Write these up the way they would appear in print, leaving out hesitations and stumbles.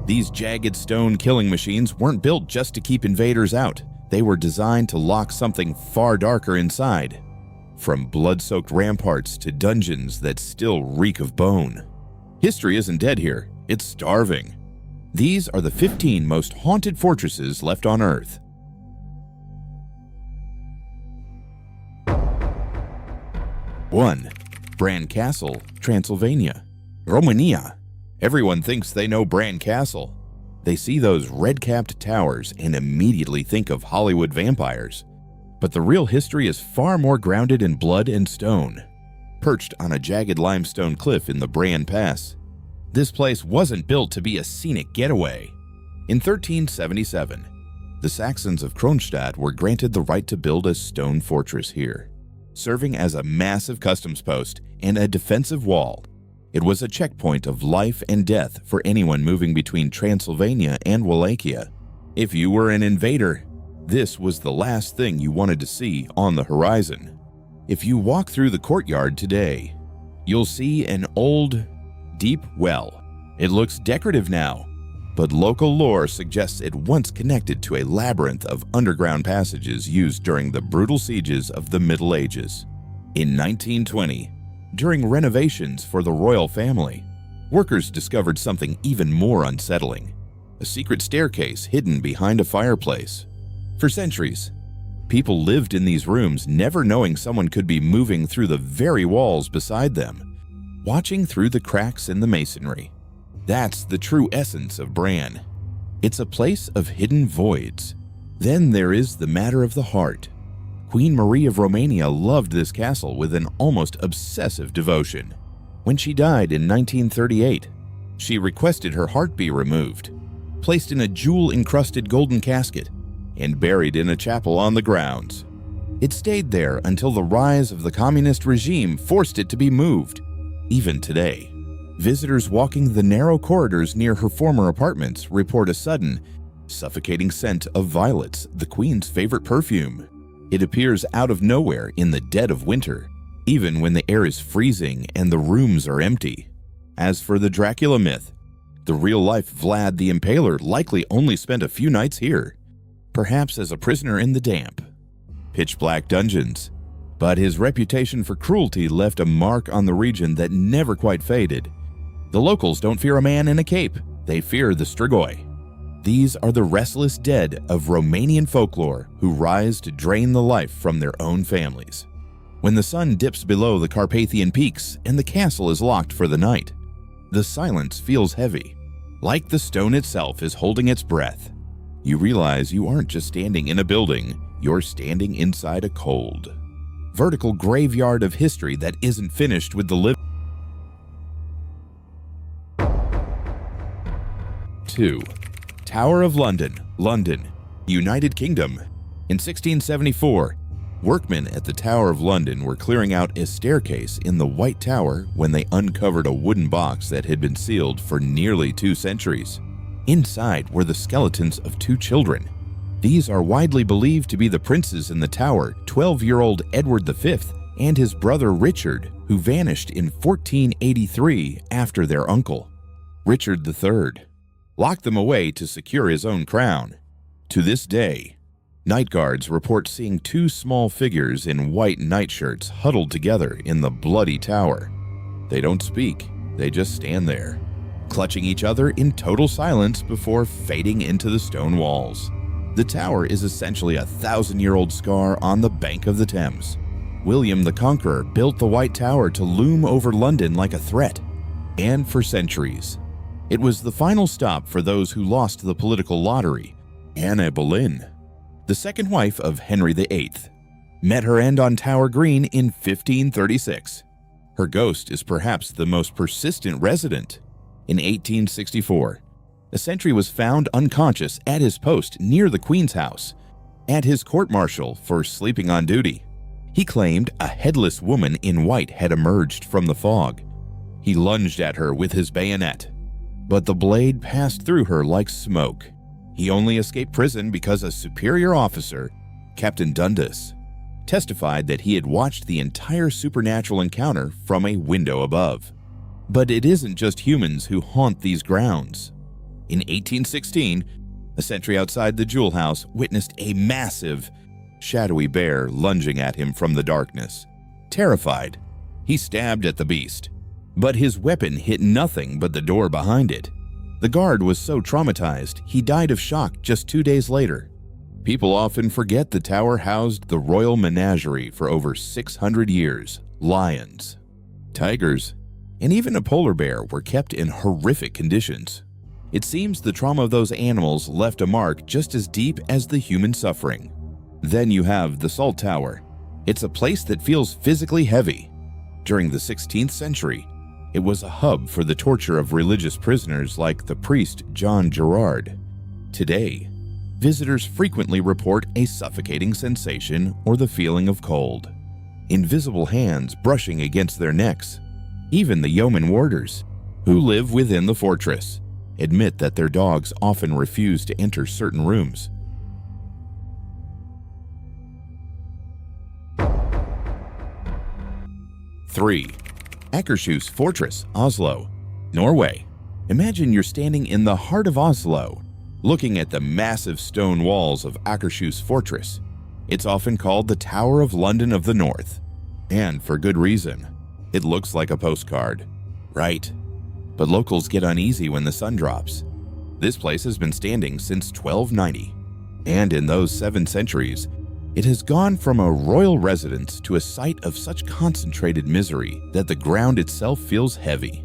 These jagged stone killing machines weren't built just to keep invaders out. They were designed to lock something far darker inside. From blood-soaked ramparts to dungeons that still reek of bone. History isn't dead here, it's starving. These are the 15 most haunted fortresses left on Earth. 1. Bran Castle, Transylvania, Romania. Everyone thinks they know Bran Castle. They see those red-capped towers and immediately think of Hollywood vampires. But the real history is far more grounded in blood and stone. Perched on a jagged limestone cliff in the Bran Pass, this place wasn't built to be a scenic getaway. In 1377, the Saxons of Kronstadt were granted the right to build a stone fortress here, serving as a massive customs post and a defensive wall. It was a checkpoint of life and death for anyone moving between Transylvania and Wallachia. If you were an invader, this was the last thing you wanted to see on the horizon. If you walk through the courtyard today, you'll see an old, deep well. It looks decorative now, but local lore suggests it once connected to a labyrinth of underground passages used during the brutal sieges of the Middle Ages. In 1920, during renovations for the royal family, workers discovered something even more unsettling: a secret staircase hidden behind a fireplace. For centuries, people lived in these rooms never knowing someone could be moving through the very walls beside them, watching through the cracks in the masonry. That's the true essence of Bran. It's a place of hidden voids. Then there is the matter of the heart. Queen Marie of Romania loved this castle with an almost obsessive devotion. When she died in 1938, she requested her heart be removed, placed in a jewel-encrusted golden casket, and buried in a chapel on the grounds. It stayed there until the rise of the communist regime forced it to be moved. Even today, visitors walking the narrow corridors near her former apartments report a sudden, suffocating scent of violets, the Queen's favorite perfume. It appears out of nowhere in the dead of winter, even when the air is freezing and the rooms are empty. As for the Dracula myth, the real-life Vlad the Impaler likely only spent a few nights here, perhaps as a prisoner in the damp, pitch-black dungeons. But his reputation for cruelty left a mark on the region that never quite faded. The locals don't fear a man in a cape, they fear the Strigoi. These are the restless dead of Romanian folklore who rise to drain the life from their own families. When the sun dips below the Carpathian peaks and the castle is locked for the night, the silence feels heavy, like the stone itself is holding its breath. You realize you aren't just standing in a building, you're standing inside a cold, vertical graveyard of history that isn't finished with the living. 2. Tower of London, London, United Kingdom. In 1674, workmen at the Tower of London were clearing out a staircase in the White Tower when they uncovered a wooden box that had been sealed for nearly 2 centuries. Inside were the skeletons of 2 children. These are widely believed to be the princes in the tower, 12-year-old Edward V and his brother Richard, who vanished in 1483 after their uncle, Richard III, locked them away to secure his own crown. To this day, night guards report seeing 2 small figures in white nightshirts huddled together in the bloody tower. They don't speak, they just stand there, clutching each other in total silence before fading into the stone walls. The tower is essentially a 1,000-year-old scar on the bank of the Thames. William the Conqueror built the White Tower to loom over London like a threat. And for centuries, it was the final stop for those who lost the political lottery. Anne Boleyn, the second wife of Henry VIII, met her end on Tower Green in 1536. Her ghost is perhaps the most persistent resident. In 1864, a sentry was found unconscious at his post near the Queen's house, at his court-martial for sleeping on duty. He claimed a headless woman in white had emerged from the fog. He lunged at her with his bayonet, but the blade passed through her like smoke. He only escaped prison because a superior officer, Captain Dundas, testified that he had watched the entire supernatural encounter from a window above. But it isn't just humans who haunt these grounds. In 1816, a sentry outside the jewel house witnessed a massive, shadowy bear lunging at him from the darkness. Terrified, he stabbed at the beast, but his weapon hit nothing but the door behind it. The guard was so traumatized, he died of shock just 2 days later. People often forget the tower housed the royal menagerie for over 600 years. Lions, tigers, and even a polar bear were kept in horrific conditions. It seems the trauma of those animals left a mark just as deep as the human suffering. Then you have the Salt Tower. It's a place that feels physically heavy. During the 16th century, it was a hub for the torture of religious prisoners like the priest John Gerard. Today, visitors frequently report a suffocating sensation or the feeling of cold. Invisible hands brushing against their necks. Even the yeoman warders, who live within the fortress, admit that their dogs often refuse to enter certain rooms. Three, Akershus Fortress, Oslo, Norway. Imagine you're standing in the heart of Oslo, looking at the massive stone walls of Akershus Fortress. It's often called the Tower of London of the North, and for good reason. It looks like a postcard, right? But locals get uneasy when the sun drops. This place has been standing since 1290, and in those 7 centuries, it has gone from a royal residence to a site of such concentrated misery that the ground itself feels heavy.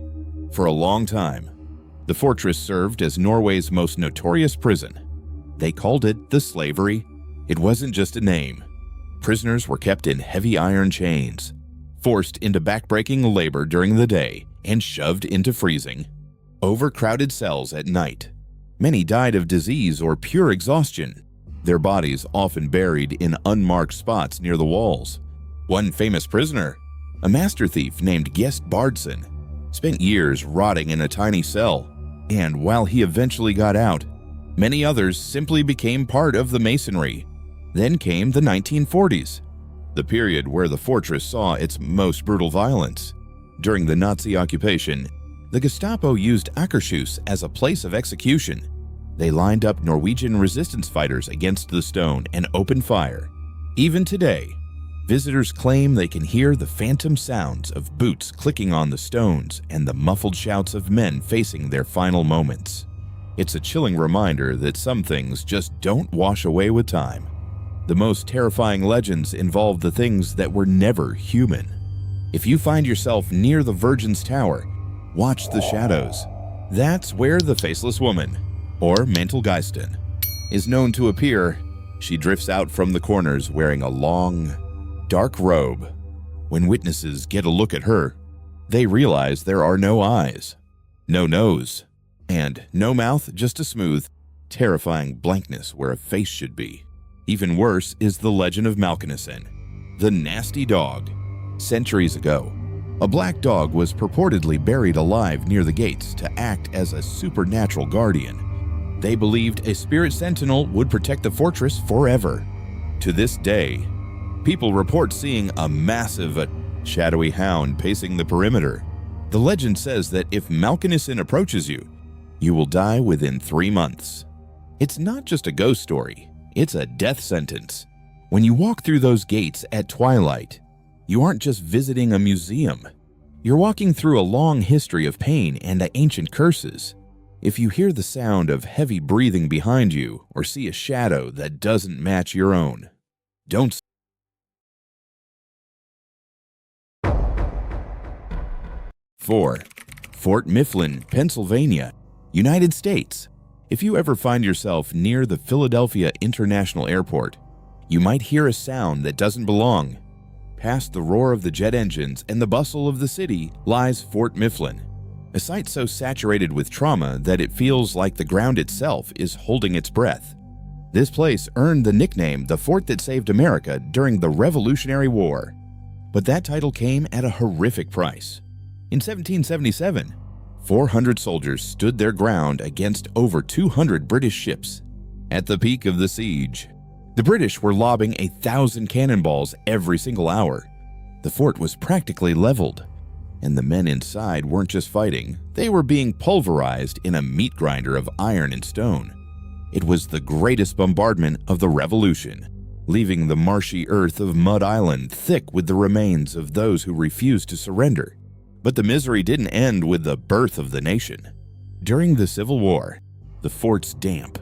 For a long time, the fortress served as Norway's most notorious prison. They called it the Slavery. It wasn't just a name. Prisoners were kept in heavy iron chains, forced into backbreaking labor during the day, and shoved into freezing, overcrowded cells at night. Many died of disease or pure exhaustion, their bodies often buried in unmarked spots near the walls. One famous prisoner, a master thief named Gjest Bardson, spent years rotting in a tiny cell, and while he eventually got out, many others simply became part of the masonry. Then came the 1940s, the period where the fortress saw its most brutal violence. During the Nazi occupation, the Gestapo used Akershus as a place of execution. They lined up Norwegian resistance fighters against the stone and opened fire. Even today, visitors claim they can hear the phantom sounds of boots clicking on the stones and the muffled shouts of men facing their final moments. It's a chilling reminder that some things just don't wash away with time. The most terrifying legends involve the things that were never human. If you find yourself near the Virgin's Tower, watch the shadows. That's where the Faceless Woman, or Mantelgeisten, is known to appear. She drifts out from the corners wearing a long, dark robe. When witnesses get a look at her, they realize there are no eyes, no nose, and no mouth, just a smooth, terrifying blankness where a face should be. Even worse is the legend of Malkinesen, the nasty dog. Centuries ago, a black dog was purportedly buried alive near the gates to act as a supernatural guardian. They believed a spirit sentinel would protect the fortress forever. To this day, people report seeing a massive, shadowy hound pacing the perimeter. The legend says that if Malkinesen approaches you, you will die within 3 months. It's not just a ghost story, it's a death sentence. When you walk through those gates at twilight, you aren't just visiting a museum. You're walking through a long history of pain and ancient curses. If you hear the sound of heavy breathing behind you or see a shadow that doesn't match your own, don't. 4. Fort Mifflin, Pennsylvania, United States. If you ever find yourself near the Philadelphia International Airport, you might hear a sound that doesn't belong. Past the roar of the jet engines and the bustle of the city lies Fort Mifflin, a site so saturated with trauma that it feels like the ground itself is holding its breath. This place earned the nickname the Fort that Saved America during the Revolutionary War. But that title came at a horrific price. In 1777, 400 soldiers stood their ground against over 200 British ships. At the peak of the siege, the British were lobbing 1,000 cannonballs every single hour. The fort was practically leveled. And the men inside weren't just fighting, they were being pulverized in a meat grinder of iron and stone. It was the greatest bombardment of the Revolution, leaving the marshy earth of Mud Island thick with the remains of those who refused to surrender. But the misery didn't end with the birth of the nation. During the Civil War, the fort's damp,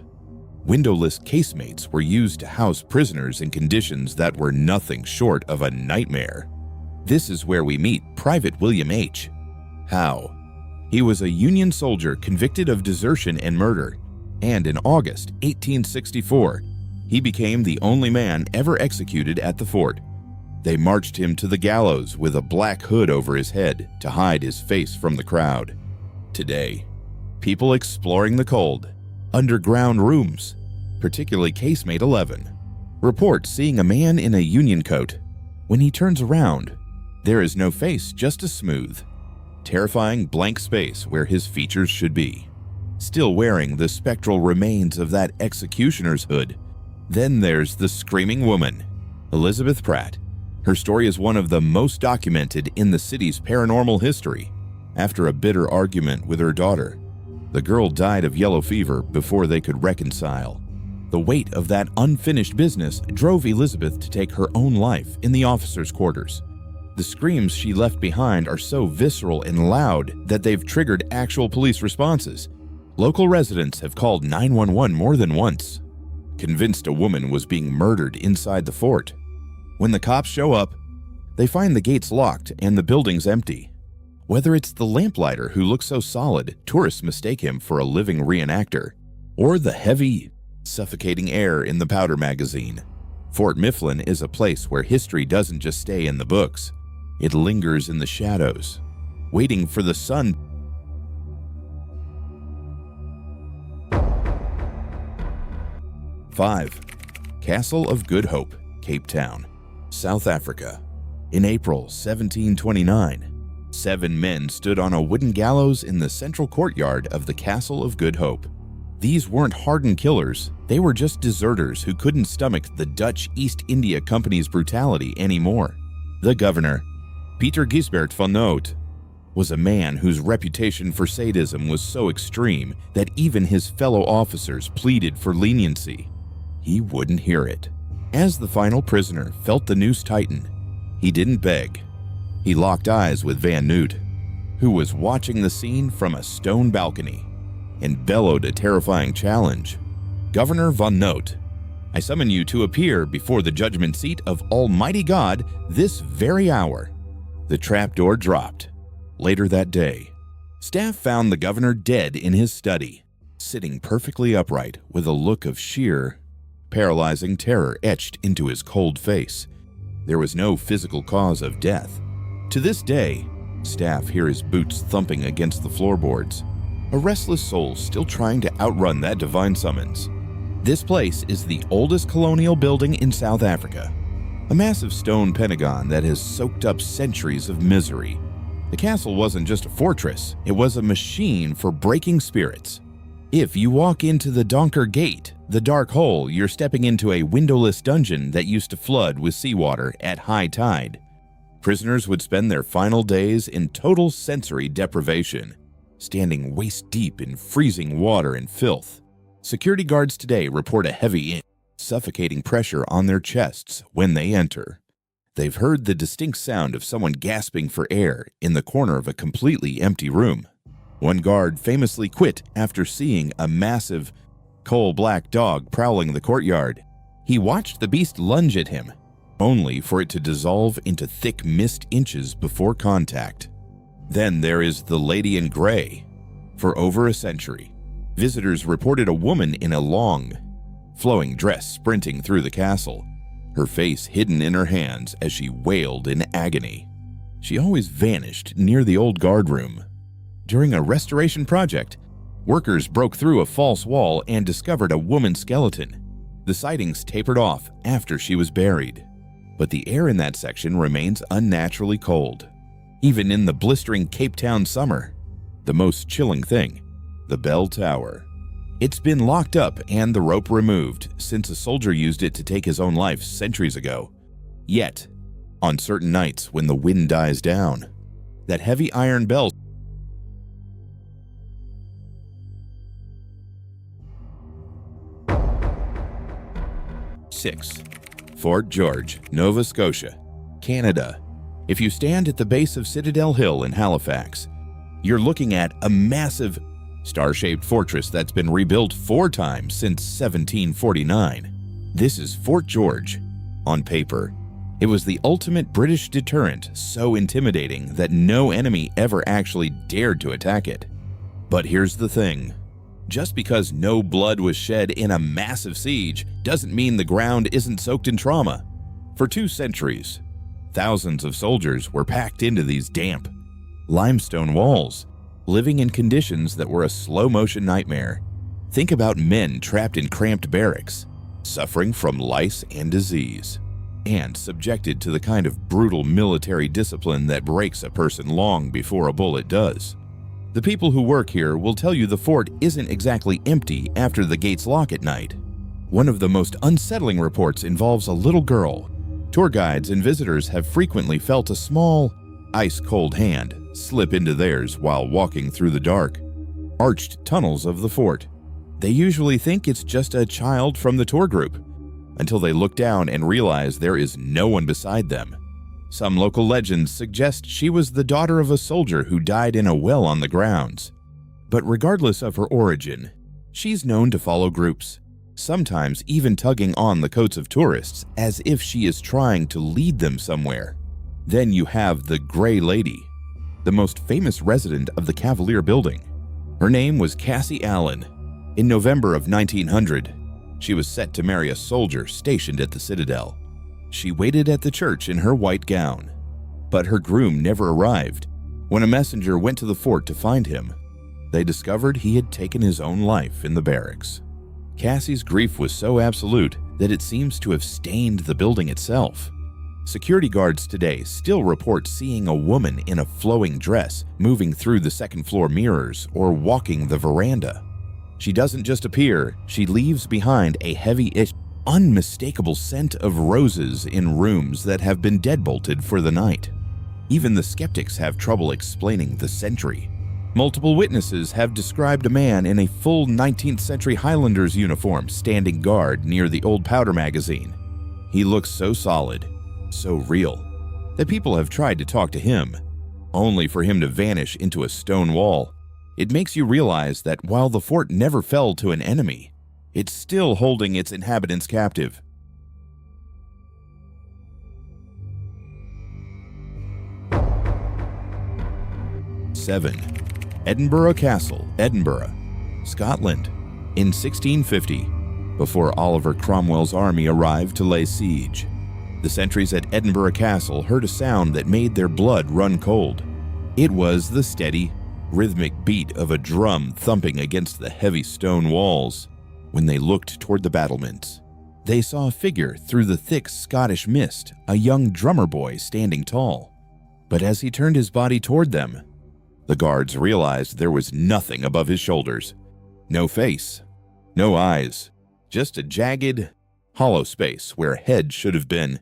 windowless casemates were used to house prisoners in conditions that were nothing short of a nightmare. This is where we meet Private William H. Howe. He was a Union soldier convicted of desertion and murder, and in August 1864, he became the only man ever executed at the fort. They marched him to the gallows with a black hood over his head to hide his face from the crowd. Today, people exploring the cold, underground rooms, particularly Casemate 11, report seeing a man in a Union coat. When he turns around, there is no face, just a smooth, terrifying blank space where his features should be, still wearing the spectral remains of that executioner's hood. Then there's the screaming woman, Elizabeth Pratt. Her story is one of the most documented in the city's paranormal history. After a bitter argument with her daughter, the girl died of yellow fever before they could reconcile. The weight of that unfinished business drove Elizabeth to take her own life in the officers' quarters. The screams she left behind are so visceral and loud that they've triggered actual police responses. Local residents have called 911 more than once, convinced a woman was being murdered inside the fort. When the cops show up, they find the gates locked and the buildings empty. Whether it's the lamplighter who looks so solid, tourists mistake him for a living reenactor, or the heavy, suffocating air in the powder magazine. Fort Mifflin is a place where history doesn't just stay in the books. It lingers in the shadows, waiting for the sun. Five, Castle of Good Hope, Cape Town, South Africa. In April 1729, 7 men stood on a wooden gallows in the central courtyard of the Castle of Good Hope. These weren't hardened killers, they were just deserters who couldn't stomach the Dutch East India Company's brutality anymore. The governor, Pieter Gisbert van Noot, was a man whose reputation for sadism was so extreme that even his fellow officers pleaded for leniency. He wouldn't hear it. As the final prisoner felt the noose tighten, he didn't beg. He locked eyes with Van Noot, who was watching the scene from a stone balcony, and bellowed a terrifying challenge. Governor Van Noot, I summon you to appear before the judgment seat of Almighty God this very hour. The trapdoor dropped. Later that day, staff found the governor dead in his study, sitting perfectly upright with a look of sheer, paralyzing terror etched into his cold face. There was no physical cause of death. To this day, staff hear his boots thumping against the floorboards, a restless soul still trying to outrun that divine summons. This place is the oldest colonial building in South Africa, a massive stone pentagon that has soaked up centuries of misery. The castle wasn't just a fortress, it was a machine for breaking spirits. If you walk into the Donker Gate, the dark hole, you're stepping into a windowless dungeon that used to flood with seawater at high tide. Prisoners would spend their final days in total sensory deprivation, standing waist-deep in freezing water and filth. Security guards today report a heavy, suffocating pressure on their chests when they enter. They've heard the distinct sound of someone gasping for air in the corner of a completely empty room. One guard famously quit after seeing a massive, coal-black dog prowling the courtyard. He watched the beast lunge at him, only for it to dissolve into thick mist inches before contact. Then there is the Lady in Gray. For over a century, visitors reported a woman in a long, flowing dress sprinting through the castle, her face hidden in her hands as she wailed in agony. She always vanished near the old guard room. During a restoration project, workers broke through a false wall and discovered a woman's skeleton. The sightings tapered off after she was buried, but the air in that section remains unnaturally cold. Even in the blistering Cape Town summer, the most chilling thing, the bell tower. It's been locked up and the rope removed since a soldier used it to take his own life centuries ago. Yet, on certain nights when the wind dies down, That heavy iron bell. 6. Fort George, Nova Scotia, Canada. If you stand at the base of Citadel Hill in Halifax, you're looking at a massive, star-shaped fortress that's been rebuilt 4 times since 1749. This is Fort George. On paper, it was the ultimate British deterrent, so intimidating that no enemy ever actually dared to attack it. But here's the thing. Just because no blood was shed in a massive siege doesn't mean the ground isn't soaked in trauma. For 2 centuries, thousands of soldiers were packed into these damp, limestone walls, living in conditions that were a slow-motion nightmare. Think about men trapped in cramped barracks, suffering from lice and disease, and subjected to the kind of brutal military discipline that breaks a person long before a bullet does. The people who work here will tell you the fort isn't exactly empty after the gates lock at night. One of the most unsettling reports involves a little girl. Tour guides and visitors have frequently felt a small, ice-cold hand slip into theirs while walking through the dark, arched tunnels of the fort. They usually think it's just a child from the tour group, until they look down and realize there is no one beside them. Some local legends suggest she was the daughter of a soldier who died in a well on the grounds. But regardless of her origin, she's known to follow groups, sometimes even tugging on the coats of tourists as if she is trying to lead them somewhere. Then you have the Gray Lady, the most famous resident of the Cavalier Building. Her name was Cassie Allen. In November of 1900, she was set to marry a soldier stationed at the Citadel. She waited at the church in her white gown, but her groom never arrived. When a messenger went to the fort to find him, they discovered he had taken his own life in the barracks. Cassie's grief was so absolute that it seems to have stained the building itself. Security guards today still report seeing a woman in a flowing dress moving through the second-floor mirrors or walking the veranda. She doesn't just appear, she leaves behind a heavy-ish, unmistakable scent of roses in rooms that have been deadbolted for the night. Even the skeptics have trouble explaining the sentry. Multiple witnesses have described a man in a full 19th century Highlanders uniform standing guard near the old powder magazine. He looks so solid, so real, that people have tried to talk to him, only for him to vanish into a stone wall. It makes you realize that while the fort never fell to an enemy, it's still holding its inhabitants captive. 7. Edinburgh Castle, Edinburgh, Scotland. In 1650, before Oliver Cromwell's army arrived to lay siege, the sentries at Edinburgh Castle heard a sound that made their blood run cold. It was the steady, rhythmic beat of a drum thumping against the heavy stone walls. When they looked toward the battlements, they saw a figure through the thick Scottish mist, a young drummer boy standing tall. But as he turned his body toward them, the guards realized there was nothing above his shoulders. No face, no eyes, just a jagged, hollow space where a head should have been.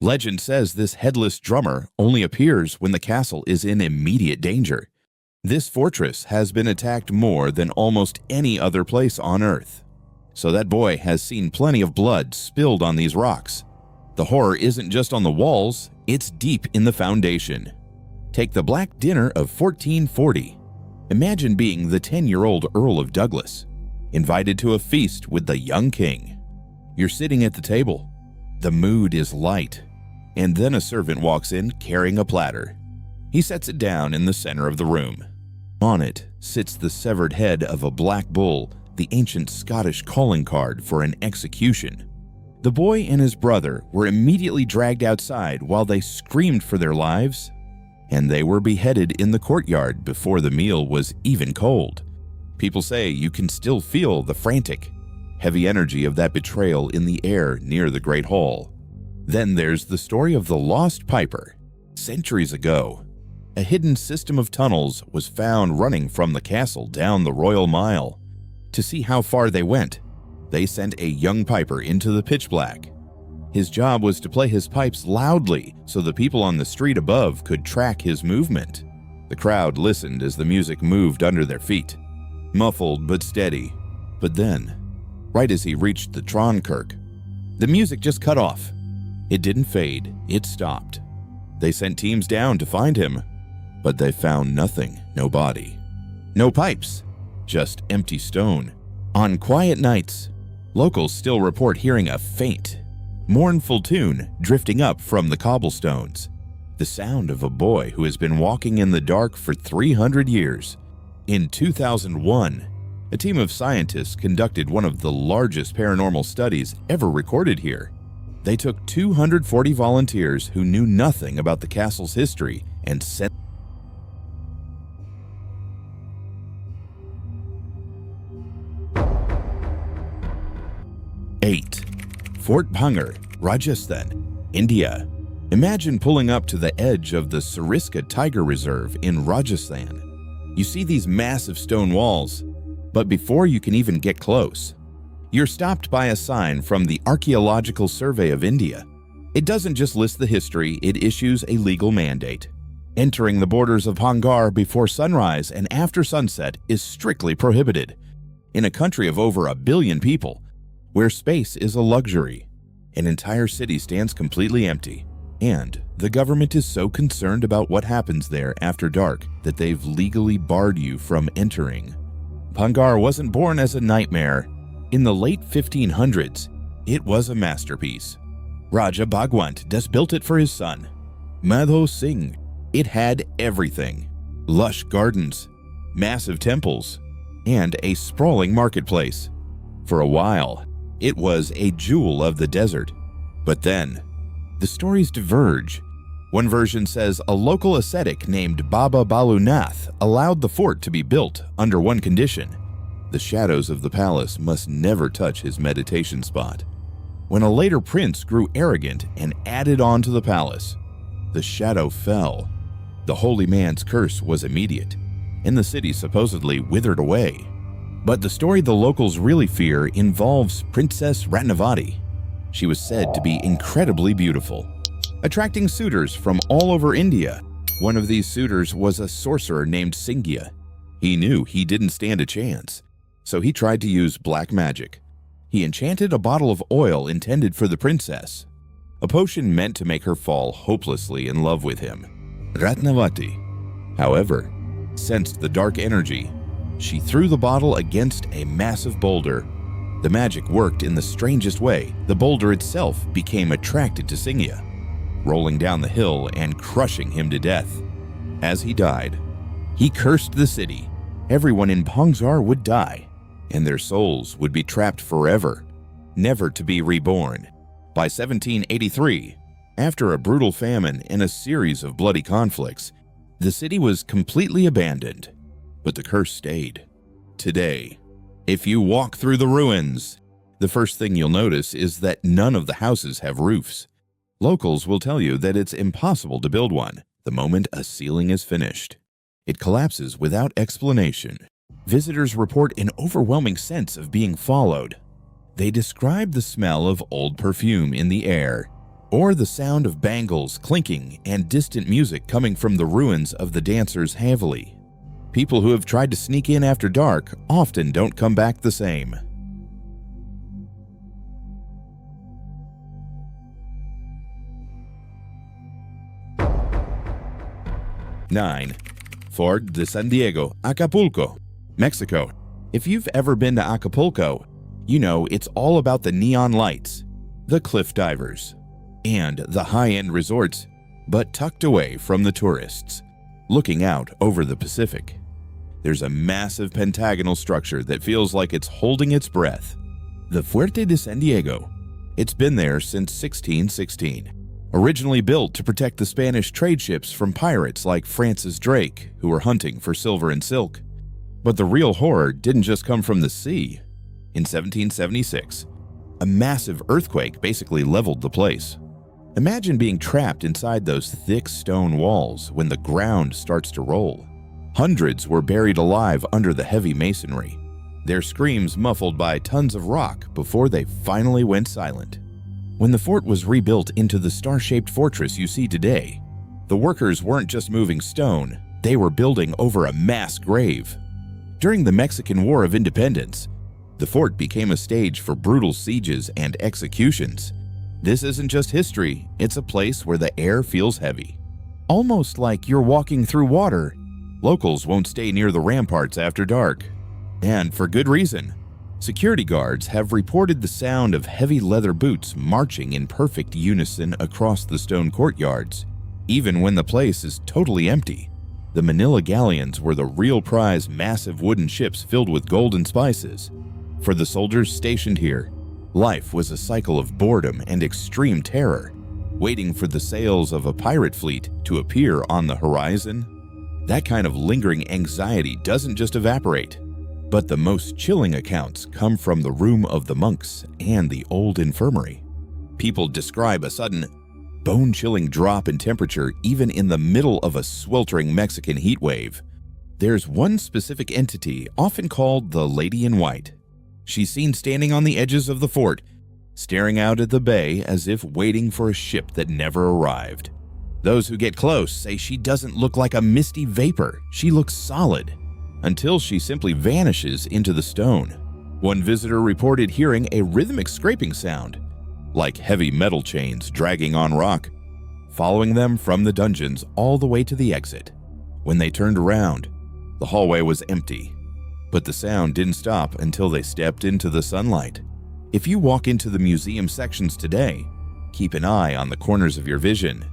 Legend says this headless drummer only appears when the castle is in immediate danger. This fortress has been attacked more than almost any other place on Earth, so that boy has seen plenty of blood spilled on these rocks. The horror isn't just on the walls, it's deep in the foundation. Take the Black Dinner of 1440. Imagine being the 10-year-old Earl of Douglas, invited to a feast with the young king. You're sitting at the table. The mood is light, and then a servant walks in carrying a platter. He sets it down in the center of the room. On it sits the severed head of a black bull, the ancient Scottish calling card for an execution. The boy and his brother were immediately dragged outside while they screamed for their lives, and they were beheaded in the courtyard before the meal was even cold. People say you can still feel the frantic, heavy energy of that betrayal in the air near the Great Hall. Then there's the story of the Lost Piper. Centuries ago, a hidden system of tunnels was found running from the castle down the Royal Mile. To see how far they went, they sent a young piper into the pitch black. His job was to play his pipes loudly so the people on the street above could track his movement. The crowd listened as the music moved under their feet, muffled but steady. But then, right as he reached the Tronkirk, the music just cut off. It didn't fade, it stopped. They sent teams down to find him, but they found nothing, no body. No pipes, just empty stone. On quiet nights, locals still report hearing a faint, mournful tune drifting up from the cobblestones, the sound of a boy who has been walking in the dark for 300 years. In 2001, a team of scientists conducted one of the largest paranormal studies ever recorded here. They took 240 volunteers who knew nothing about the castle's history and sent 8. Fort Bhangarh, Rajasthan, India. Imagine pulling up to the edge of the Sariska Tiger Reserve in Rajasthan. You see these massive stone walls, but before you can even get close, you're stopped by a sign from the Archaeological Survey of India. It doesn't just list the history, it issues a legal mandate. Entering the borders of Bhangarh before sunrise and after sunset is strictly prohibited. In a country of over 1 billion people, where space is a luxury, an entire city stands completely empty, and the government is so concerned about what happens there after dark that they've legally barred you from entering. Bhangarh wasn't born as a nightmare. In the late 1500s, it was a masterpiece. Raja Bhagwant just built it for his son, Madho Singh. It had everything: lush gardens, massive temples, and a sprawling marketplace. For a while, it was a jewel of the desert. But then, the stories diverge. One version says a local ascetic named Baba Balunath allowed the fort to be built under one condition: the shadows of the palace must never touch his meditation spot. When a later prince grew arrogant and added on to the palace, the shadow fell. The holy man's curse was immediate, and the city supposedly withered away. But the story the locals really fear involves Princess Ratnavati. She was said to be incredibly beautiful, attracting suitors from all over India. One of these suitors was a sorcerer named Singya. He knew he didn't stand a chance, so he tried to use black magic. He enchanted a bottle of oil intended for the princess, a potion meant to make her fall hopelessly in love with him. Ratnavati, however, sensed the dark energy. She threw the bottle against a massive boulder. The magic worked in the strangest way. The boulder itself became attracted to Singya, rolling down the hill and crushing him to death. As he died, he cursed the city. Everyone in Bhangarh would die, and their souls would be trapped forever, never to be reborn. By 1783, after a brutal famine and a series of bloody conflicts, the city was completely abandoned. But the curse stayed. Today, if you walk through the ruins, the first thing you'll notice is that none of the houses have roofs. Locals will tell you that it's impossible to build one the moment a ceiling is finished. It collapses without explanation. Visitors report an overwhelming sense of being followed. They describe the smell of old perfume in the air, or the sound of bangles clinking and distant music coming from the ruins of the dancers' Haveli. People who have tried to sneak in after dark often don't come back the same. 9. Fort de San Diego, Acapulco, Mexico. If you've ever been to Acapulco, you know it's all about the neon lights, the cliff divers, and the high-end resorts, but tucked away from the tourists, looking out over the Pacific. There's a massive pentagonal structure that feels like it's holding its breath. The Fuerte de San Diego. It's been there since 1616. Originally built to protect the Spanish trade ships from pirates like Francis Drake, who were hunting for silver and silk. But the real horror didn't just come from the sea. In 1776, a massive earthquake basically leveled the place. Imagine being trapped inside those thick stone walls when the ground starts to roll. Hundreds were buried alive under the heavy masonry, their screams muffled by tons of rock before they finally went silent. When the fort was rebuilt into the star-shaped fortress you see today, the workers weren't just moving stone, They were building over a mass grave. During the Mexican War of Independence, the fort became a stage for brutal sieges and executions. This isn't just history, it's a place where the air feels heavy. Almost like you're walking through water. Locals won't stay near the ramparts after dark. And for good reason. Security guards have reported the sound of heavy leather boots marching in perfect unison across the stone courtyards, even when the place is totally empty. The Manila galleons were the real prize, massive wooden ships filled with gold and spices. For the soldiers stationed here, life was a cycle of boredom and extreme terror, waiting for the sails of a pirate fleet to appear on the horizon. That kind of lingering anxiety doesn't just evaporate, but the most chilling accounts come from the room of the monks and the old infirmary. People describe a sudden, bone-chilling drop in temperature even in the middle of a sweltering Mexican heat wave. There's one specific entity, often called the Lady in White. She's seen standing on the edges of the fort, staring out at the bay as if waiting for a ship that never arrived. Those who get close say she doesn't look like a misty vapor, she looks solid, until she simply vanishes into the stone. One visitor reported hearing a rhythmic scraping sound, like heavy metal chains dragging on rock, following them from the dungeons all the way to the exit. When they turned around, the hallway was empty, but the sound didn't stop until they stepped into the sunlight. If you walk into the museum sections today, keep an eye on the corners of your vision.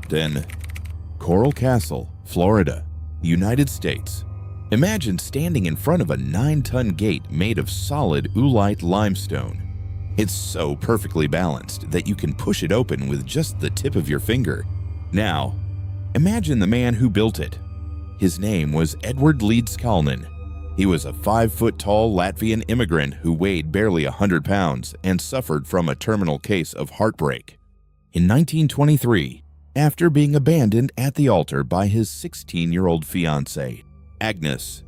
Then, Coral Castle, Florida, United States. Imagine standing in front of a 9-ton gate made of solid oolite limestone. It's so perfectly balanced that you can push it open with just the tip of your finger. Now, imagine the man who built it. His name was Edward Leedskalnin. He was a 5-foot-tall Latvian immigrant who weighed barely 100 pounds and suffered from a terminal case of heartbreak. In 1923, after being abandoned at the altar by his 16-year-old fiancée, Agnes,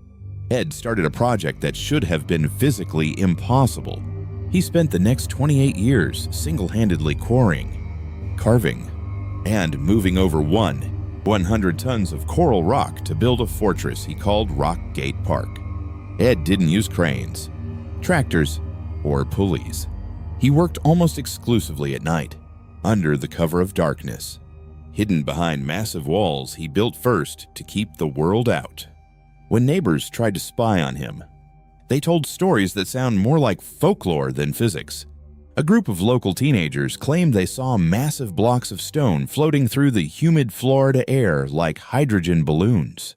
Ed started a project that should have been physically impossible. He spent the next 28 years single-handedly quarrying, carving, and moving over 100 tons of coral rock to build a fortress he called Rock Gate Park. Ed didn't use cranes, tractors, or pulleys. He worked almost exclusively at night, under the cover of darkness. Hidden behind massive walls he built first to keep the world out. When neighbors tried to spy on him, they told stories that sound more like folklore than physics. A group of local teenagers claimed they saw massive blocks of stone floating through the humid Florida air like hydrogen balloons.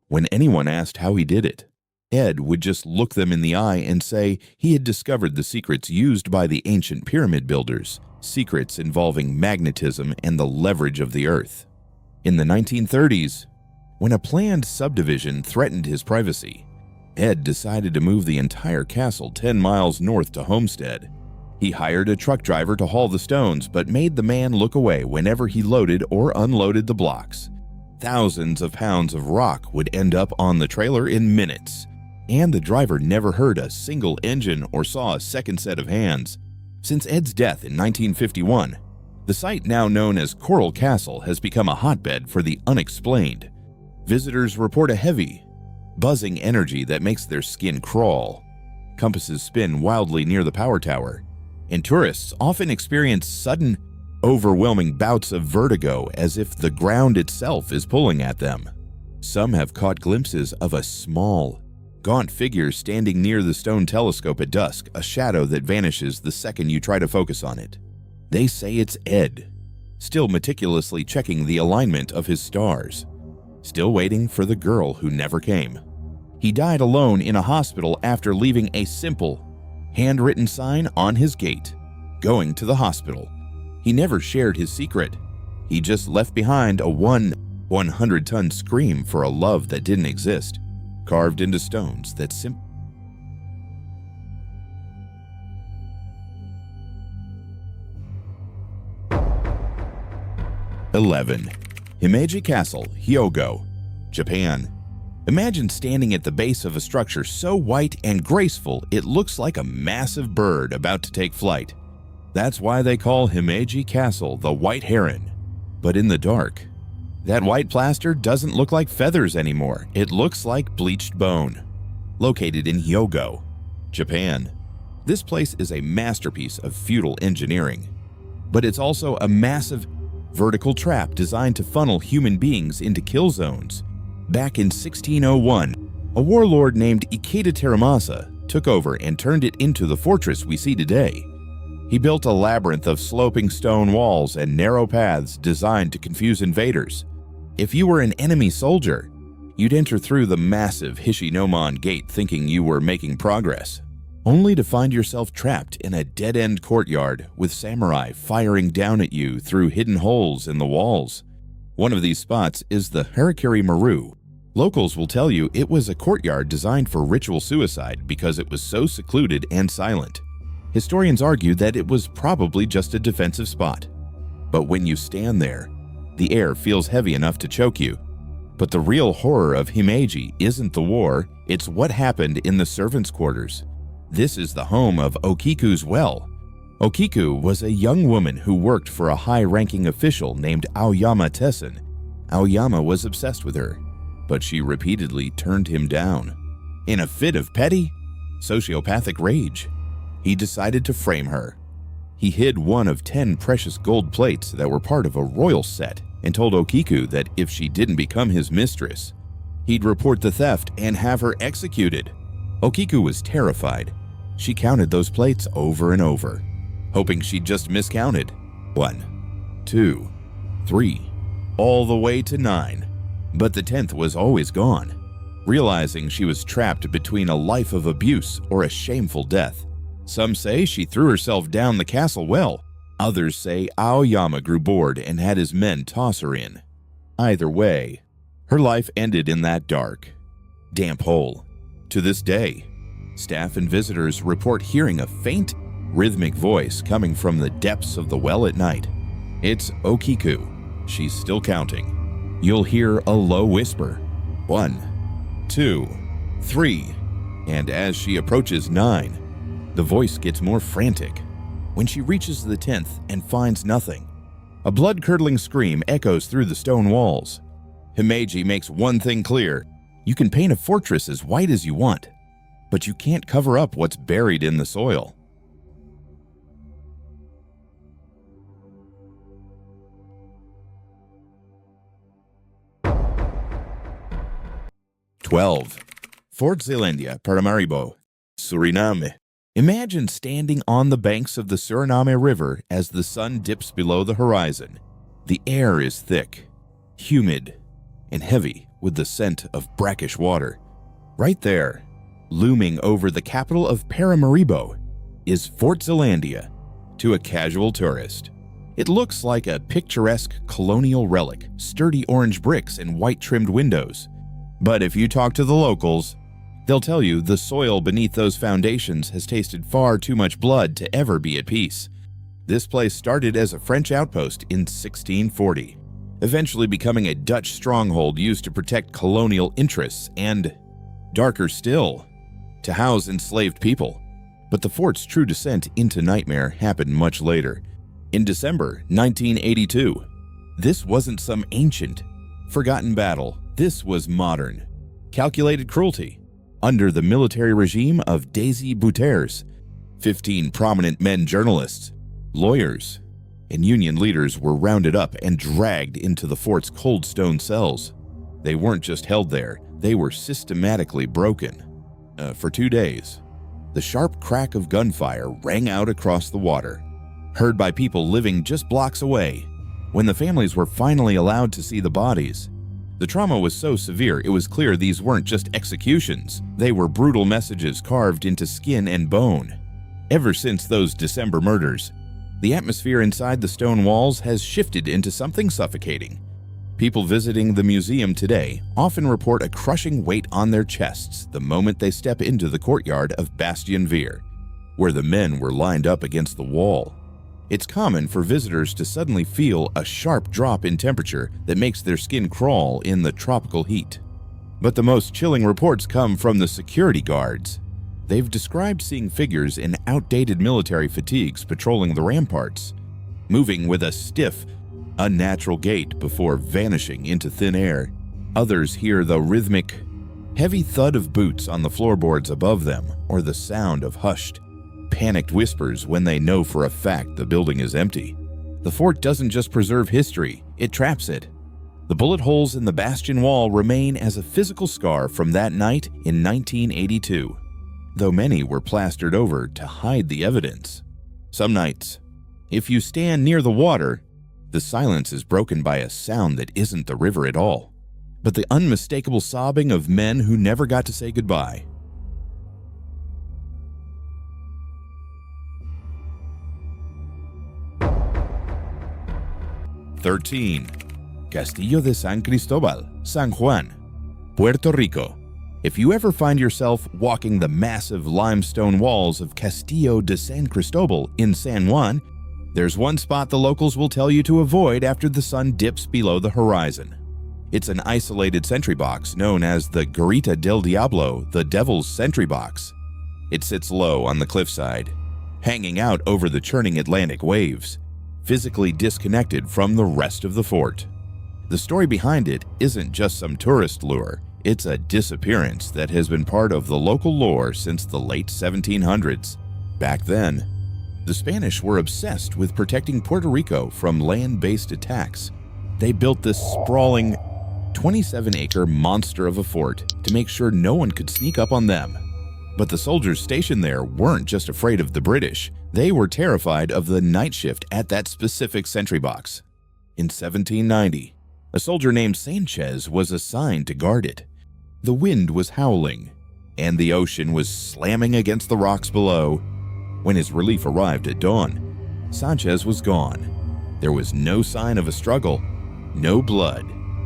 When anyone asked how he did it, Ed would just look them in the eye and say he had discovered the secrets used by the ancient pyramid builders, secrets involving magnetism and the leverage of the earth. In the 1930s, when a planned subdivision threatened his privacy, Ed decided to move the entire castle 10 miles north to Homestead. He hired a truck driver to haul the stones, but made the man look away whenever he loaded or unloaded the blocks. Thousands of pounds of rock would end up on the trailer in minutes, and the driver never heard a single engine or saw a second set of hands. Since Ed's death in 1951, the site now known as Coral Castle has become a hotbed for the unexplained. Visitors report a heavy, buzzing energy that makes their skin crawl. Compasses spin wildly near the power tower, and tourists often experience sudden, overwhelming bouts of vertigo as if the ground itself is pulling at them. Some have caught glimpses of a small, gaunt figure standing near the stone telescope at dusk, a shadow that vanishes the second you try to focus on it. They say it's Ed, still meticulously checking the alignment of his stars, still waiting for the girl who never came. He died alone in a hospital after leaving a simple, handwritten sign on his gate, going to the hospital. He never shared his secret. He just left behind a 100-ton scream for a love that didn't exist, carved into stones that simply 11. Himeji Castle, Hyogo, Japan. Imagine standing at the base of a structure so white and graceful it looks like a massive bird about to take flight. That's why they call Himeji Castle the White Heron. But in the dark, that white plaster doesn't look like feathers anymore. It looks like bleached bone. Located in Hyogo, Japan, this place is a masterpiece of feudal engineering. But it's also a massive vertical trap designed to funnel human beings into kill zones. Back in 1601, a warlord named Ikeda Teramasa took over and turned it into the fortress we see today. He built a labyrinth of sloping stone walls and narrow paths designed to confuse invaders. If you were an enemy soldier, you'd enter through the massive Hishinomon gate thinking you were making progress, only to find yourself trapped in a dead-end courtyard with samurai firing down at you through hidden holes in the walls. One of these spots is the Harakiri Maru. Locals will tell you it was a courtyard designed for ritual suicide because it was so secluded and silent. Historians argue that it was probably just a defensive spot. But when you stand there, the air feels heavy enough to choke you. But the real horror of Himeji isn't the war, it's what happened in the servants' quarters. This is the home of Okiku's well. Okiku was a young woman who worked for a high-ranking official named Aoyama Tessen. Aoyama was obsessed with her, but she repeatedly turned him down. In a fit of petty, sociopathic rage, he decided to frame her. He hid one of 10 precious gold plates that were part of a royal set and told Okiku that if she didn't become his mistress, he'd report the theft and have her executed. Okiku was terrified. She counted those plates over and over, hoping she'd just miscounted. 1, 2, 3, all the way to 9. But the 10th was always gone. Realizing she was trapped between a life of abuse or a shameful death, some say she threw herself down the castle well. Others say Aoyama grew bored and had his men toss her in. Either way, her life ended in that dark, damp hole. To this day, staff and visitors report hearing a faint, rhythmic voice coming from the depths of the well at night. It's Okiku. She's still counting. You'll hear a low whisper. 1, 2, 3. And as she approaches 9, the voice gets more frantic. When she reaches the 10th and finds nothing, a blood-curdling scream echoes through the stone walls. Himeji makes one thing clear. You can paint a fortress as white as you want, but you can't cover up what's buried in the soil. "12. Fort Zeelandia, Paramaribo, Suriname. Imagine standing on the banks of the Suriname River as the sun dips below the horizon. The air is thick, humid, and heavy with the scent of brackish water. Right there, looming over the capital of Paramaribo, is Fort Zeelandia to a casual tourist. It looks like a picturesque colonial relic, sturdy orange bricks and white-trimmed windows. But if you talk to the locals, they'll tell you the soil beneath those foundations has tasted far too much blood to ever be at peace. This place started as a French outpost in 1640, eventually becoming a Dutch stronghold used to protect colonial interests and, darker still, to house enslaved people. But the fort's true descent into nightmare happened much later, in December 1982. This wasn't some ancient, forgotten battle. This was modern, calculated cruelty. Under the military regime of Desi Bouterse, 15 prominent men journalists, lawyers, and union leaders were rounded up and dragged into the fort's cold stone cells. They weren't just held there, they were systematically broken. For 2 days, the sharp crack of gunfire rang out across the water, heard by people living just blocks away. When the families were finally allowed to see the bodies, the trauma was so severe it was clear these weren't just executions, they were brutal messages carved into skin and bone. Ever since those December murders, the atmosphere inside the stone walls has shifted into something suffocating. People visiting the museum today often report a crushing weight on their chests the moment they step into the courtyard of Bastion Veer, where the men were lined up against the wall. It's common for visitors to suddenly feel a sharp drop in temperature that makes their skin crawl in the tropical heat. But the most chilling reports come from the security guards. They've described seeing figures in outdated military fatigues patrolling the ramparts, moving with a stiff, unnatural gait before vanishing into thin air. Others hear the rhythmic, heavy thud of boots on the floorboards above them, or the sound of hushed, panicked whispers when they know for a fact the building is empty. The fort doesn't just preserve history, it traps it. The bullet holes in the bastion wall remain as a physical scar from that night in 1982, though many were plastered over to hide the evidence. Some nights, if you stand near the water, the silence is broken by a sound that isn't the river at all, but the unmistakable sobbing of men who never got to say goodbye. "13. Castillo de San Cristobal, San Juan, Puerto Rico. If you ever find yourself walking the massive limestone walls of Castillo de San Cristobal in San Juan, there's one spot the locals will tell you to avoid after the sun dips below the horizon. It's an isolated sentry box known as the Garita del Diablo, the Devil's Sentry Box. It sits low on the cliffside, hanging out over the churning Atlantic waves, physically disconnected from the rest of the fort. The story behind it isn't just some tourist lure, it's a disappearance that has been part of the local lore since the late 1700s. Back then, the Spanish were obsessed with protecting Puerto Rico from land-based attacks. They built this sprawling, 27-acre monster of a fort to make sure no one could sneak up on them. But the soldiers stationed there weren't just afraid of the British, they were terrified of the night shift at that specific sentry box. In 1790, a soldier named Sanchez was assigned to guard it. The wind was howling, and the ocean was slamming against the rocks below. When his relief arrived at dawn, Sanchez was gone. There was no sign of a struggle, no blood,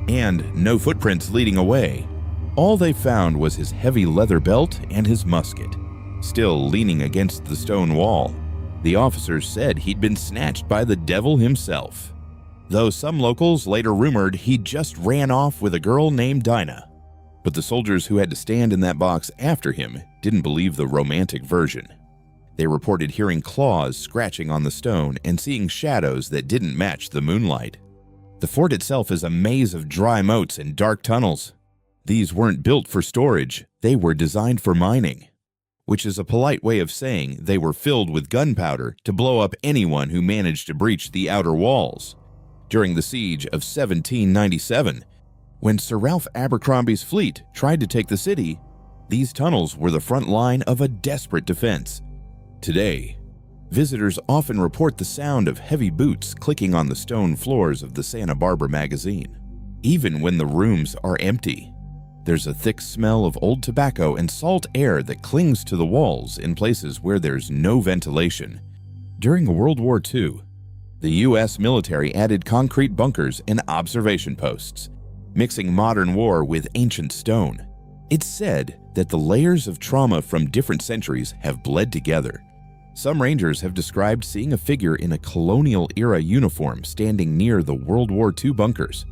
and no footprints leading away. All they found was his heavy leather belt and his musket, still leaning against the stone wall. The officers said he'd been snatched by the devil himself, though some locals later rumored he just ran off with a girl named Dinah. But the soldiers who had to stand in that box after him didn't believe the romantic version. They reported hearing claws scratching on the stone and seeing shadows that didn't match the moonlight. The fort itself is a maze of dry moats and dark tunnels. These weren't built for storage, they were designed for mining, which is a polite way of saying they were filled with gunpowder to blow up anyone who managed to breach the outer walls. During the siege of 1797, when Sir Ralph Abercrombie's fleet tried to take the city, these tunnels were the front line of a desperate defense. Today, visitors often report the sound of heavy boots clicking on the stone floors of the Santa Barbara magazine. Even when the rooms are empty, there's a thick smell of old tobacco and salt air that clings to the walls in places where there's no ventilation. During World War II, the U.S. military added concrete bunkers and observation posts, mixing modern war with ancient stone. It's said that the layers of trauma from different centuries have bled together. Some rangers have described seeing a figure in a colonial-era uniform standing near the World War II bunkers,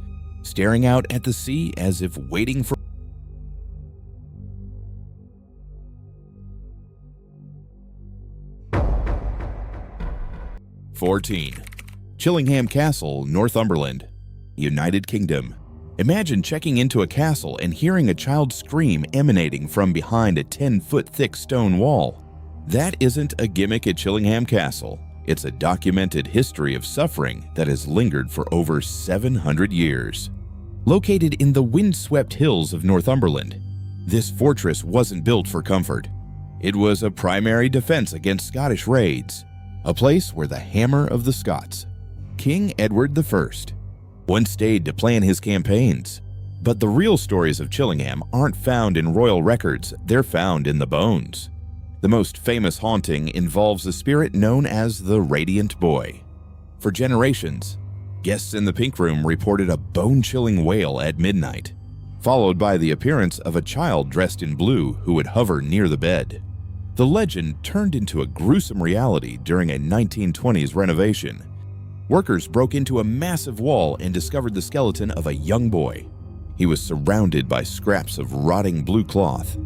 staring out at the sea as if waiting for 14. Chillingham Castle, Northumberland, United Kingdom. Imagine checking into a castle and hearing a child scream emanating from behind a 10-foot thick stone wall. That isn't a gimmick at Chillingham Castle. It's a documented history of suffering that has lingered for over 700 years. Located in the windswept hills of Northumberland, this fortress wasn't built for comfort. It was a primary defense against Scottish raids, a place where the hammer of the Scots, King Edward I, once stayed to plan his campaigns. But the real stories of Chillingham aren't found in royal records, they're found in the bones. The most famous haunting involves a spirit known as the Radiant Boy. For generations, guests in the Pink Room reported a bone-chilling wail at midnight, followed by the appearance of a child dressed in blue who would hover near the bed. The legend turned into a gruesome reality during a 1920s renovation. Workers broke into a massive wall and discovered the skeleton of a young boy. He was surrounded by scraps of rotting blue cloth,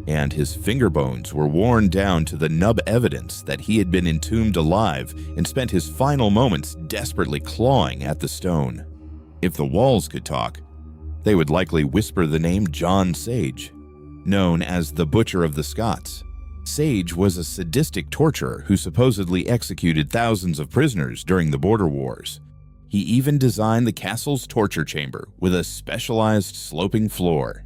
and his finger bones were worn down to the nub evidence that he had been entombed alive and spent his final moments desperately clawing at the stone. If the walls could talk, they would likely whisper the name John Sage, known as the Butcher of the Scots. Sage was a sadistic torturer who supposedly executed thousands of prisoners during the border wars. He even designed the castle's torture chamber with a specialized sloping floor,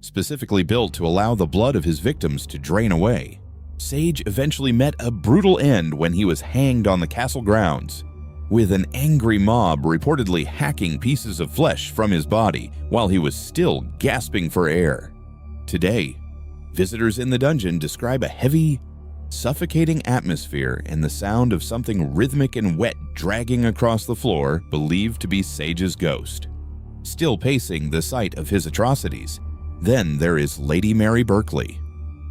specifically built to allow the blood of his victims to drain away. Sage eventually met a brutal end when he was hanged on the castle grounds, with an angry mob reportedly hacking pieces of flesh from his body while he was still gasping for air. Today, visitors in the dungeon describe a heavy, suffocating atmosphere and the sound of something rhythmic and wet dragging across the floor, believed to be Sage's ghost, still pacing the site of his atrocities. Then there is Lady Mary Berkeley,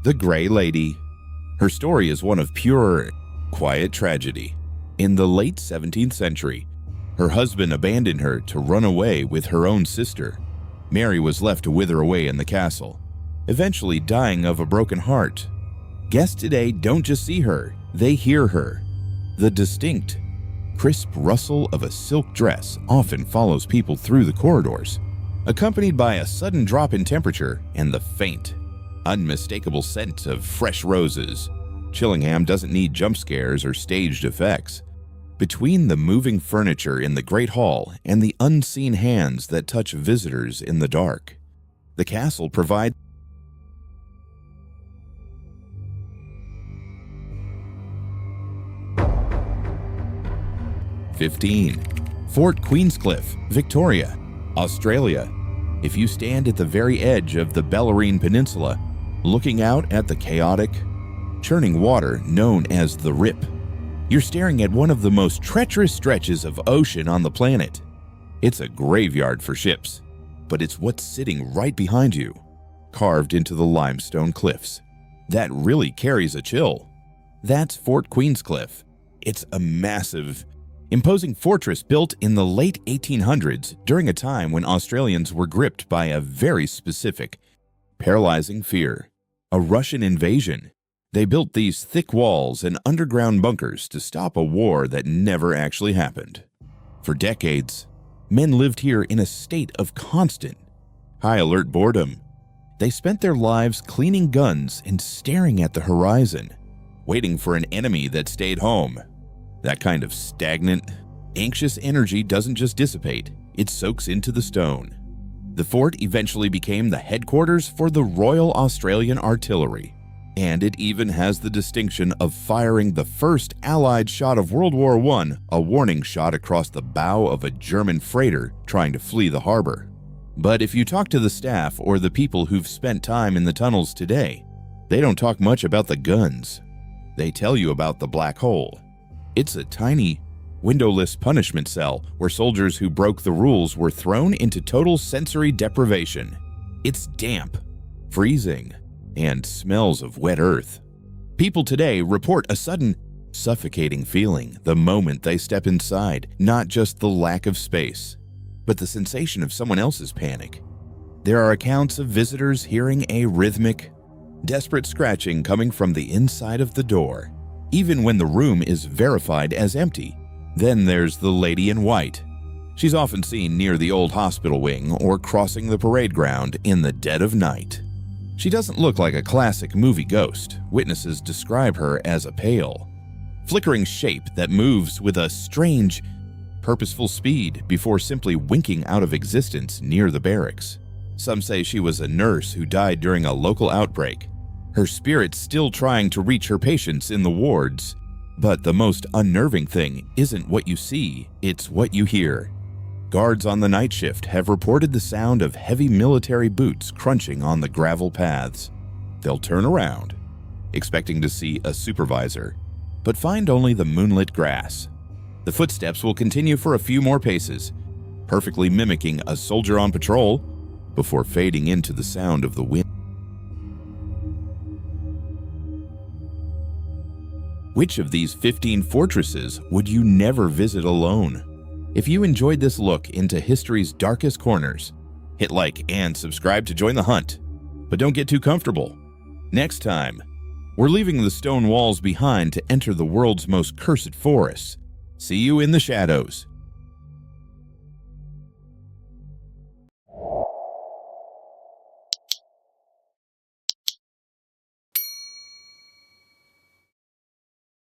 the Grey Lady. Her story is one of pure, quiet tragedy. In the late 17th century, her husband abandoned her to run away with her own sister. Mary was left to wither away in the castle, eventually dying of a broken heart. Guests today don't just see her, they hear her. The distinct, crisp rustle of a silk dress often follows people through the corridors, accompanied by a sudden drop in temperature and the faint, unmistakable scent of fresh roses. Chillingham doesn't need jump scares or staged effects. Between the moving furniture in the Great Hall and the unseen hands that touch visitors in the dark, the castle provides 15. Fort Queenscliff, Victoria, Australia. If you stand at the very edge of the Bellarine Peninsula, looking out at the chaotic, churning water known as the Rip, you're staring at one of the most treacherous stretches of ocean on the planet. It's a graveyard for ships, but it's what's sitting right behind you, carved into the limestone cliffs. That really carries a chill. That's Fort Queenscliff. It's a massive, imposing fortress built in the late 1800s during a time when Australians were gripped by a very specific, paralyzing fear: a Russian invasion. They built these thick walls and underground bunkers to stop a war that never actually happened. For decades, men lived here in a state of constant, high-alert boredom. They spent their lives cleaning guns and staring at the horizon, waiting for an enemy that stayed home. That kind of stagnant, anxious energy doesn't just dissipate, it soaks into the stone. The fort eventually became the headquarters for the Royal Australian Artillery, and it even has the distinction of firing the first Allied shot of World War I, a warning shot across the bow of a German freighter trying to flee the harbor. But if you talk to the staff or the people who've spent time in the tunnels today, they don't talk much about the guns. They tell you about the black hole. It's a tiny, windowless punishment cell where soldiers who broke the rules were thrown into total sensory deprivation. It's damp, freezing, and smells of wet earth. People today report a sudden, suffocating feeling the moment they step inside, not just the lack of space, but the sensation of someone else's panic. There are accounts of visitors hearing a rhythmic, desperate scratching coming from the inside of the door, even when the room is verified as empty. Then there's the lady in white. She's often seen near the old hospital wing or crossing the parade ground in the dead of night. She doesn't look like a classic movie ghost. Witnesses describe her as a pale, flickering shape that moves with a strange, purposeful speed before simply winking out of existence near the barracks. Some say she was a nurse who died during a local outbreak, her spirit still trying to reach her patients in the wards. But the most unnerving thing isn't what you see, it's what you hear. Guards on the night shift have reported the sound of heavy military boots crunching on the gravel paths. They'll turn around, expecting to see a supervisor, but find only the moonlit grass. The footsteps will continue for a few more paces, perfectly mimicking a soldier on patrol, before fading into the sound of the wind. Which of these 15 fortresses would you never visit alone? If you enjoyed this look into history's darkest corners, Hit like and subscribe to join the hunt. But don't get too comfortable. Next time, we're leaving the stone walls behind to enter the world's most cursed forests. See you in the shadows.